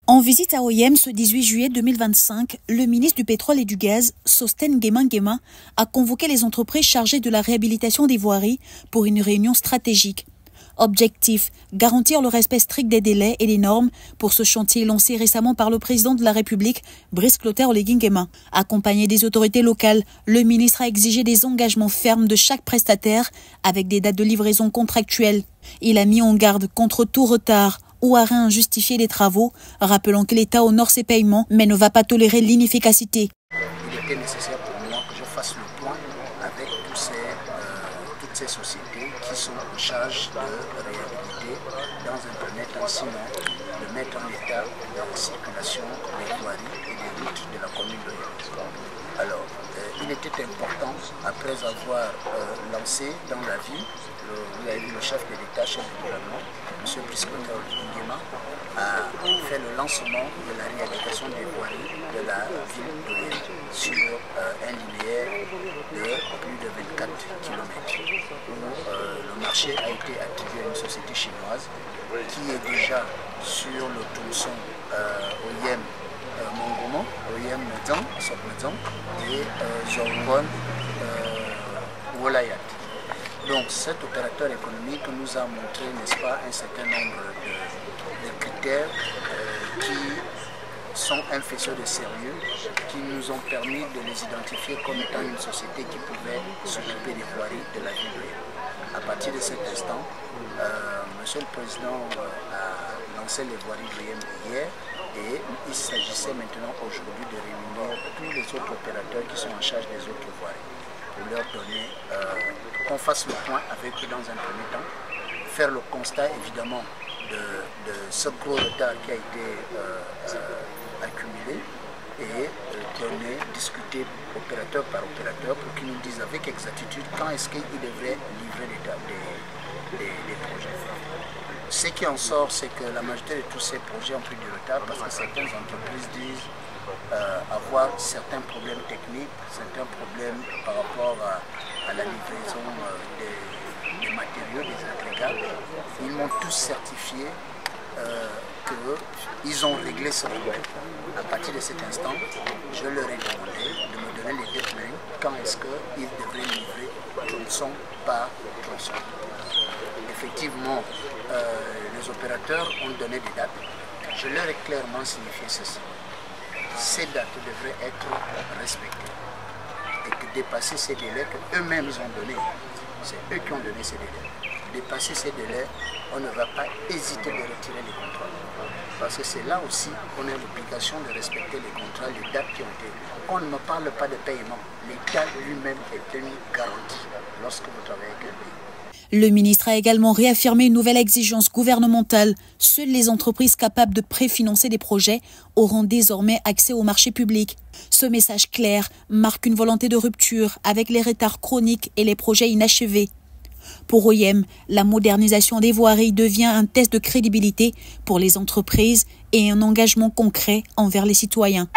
En visite à OIM ce 18 juillet 2025, le ministre du Pétrole et du Gaz, Sostène Nguema, a convoqué les entreprises chargées de la réhabilitation des voiries pour une réunion stratégique. Objectif, garantir le respect strict des délais et des normes pour ce chantier lancé récemment par le président de la République, Brice Clotaire Oligui Nguema. Accompagné des autorités locales, le ministre a exigé des engagements fermes de chaque prestataire avec des dates de livraison contractuelles. Il a mis en garde contre tout retard ou arrêt injustifié des travaux, rappelant que l'État honore ses paiements mais ne va pas tolérer l'inefficacité. Il était nécessaire pour moi que je fasse le point avec toutes ces sociétés qui sont en charge de réhabiliter dans un premier temps, sinon de mettre en état la circulation des voiries et des routes de la commune de Yopé. Alors, il était important, après avoir lancé dans la ville, vous avez vu le chef de l'État, chef du gouvernement, M. Brice Clotaire Oligui Nguema, a fait le lancement de la réhabilitation des voiries de la ville de Yopé sur un linéaire de plus de 24 km où le marché a été attribué à une société chinoise qui est déjà sur le tronçon OIM Mongomo, OIM Medzang, et Zongon Wolayat. Donc cet opérateur économique nous a montré, n'est-ce pas, un certain nombre de critères qui sont un faisceau de sérieux, qui nous ont permis de les identifier comme étant une société qui pouvait s'occuper des voiries de la ville de Yopé. À partir de cet instant, Monsieur le Président a lancé les voiries de Yopé hier et il s'agissait maintenant aujourd'hui de réunir tous les autres opérateurs qui sont en charge des autres voiries pour leur donner, qu'on fasse le point avec eux dans un premier temps, faire le constat évidemment de ce gros retard qui a été accumulé et discuter opérateur par opérateur pour qu'ils nous disent avec exactitude quand est-ce qu'ils devraient livrer des projets. Ce qui en sort, c'est que la majorité de tous ces projets ont pris du retard parce que certaines entreprises disent avoir certains problèmes techniques, certains problèmes par rapport à la livraison des matériaux, des agrégats. Ils m'ont tous certifié qu'ils ont réglé ce problème. À partir de cet instant, je leur ai demandé de me donner les deadlines quand est-ce qu'ils devraient livrer tronçon par tronçon. Effectivement, les opérateurs ont donné des dates. Je leur ai clairement signifié ceci. Ces dates devraient être respectées et que dépasser ces délais qu'eux-mêmes ont donnés, c'est eux qui ont donné ces délais. Dépasser ces délais, on ne va pas hésiter de retirer les contrats. Parce que c'est là aussi qu'on a l'obligation de respecter les contrats, les dates qui ont été. On ne me parle pas de paiement. L'État lui-même est une garantie lorsque vous travaillez avec un pays. Le ministre a également réaffirmé une nouvelle exigence gouvernementale. Seules les entreprises capables de préfinancer des projets auront désormais accès au marché public. Ce message clair marque une volonté de rupture avec les retards chroniques et les projets inachevés. Pour OIM, la modernisation des voiries devient un test de crédibilité pour les entreprises et un engagement concret envers les citoyens.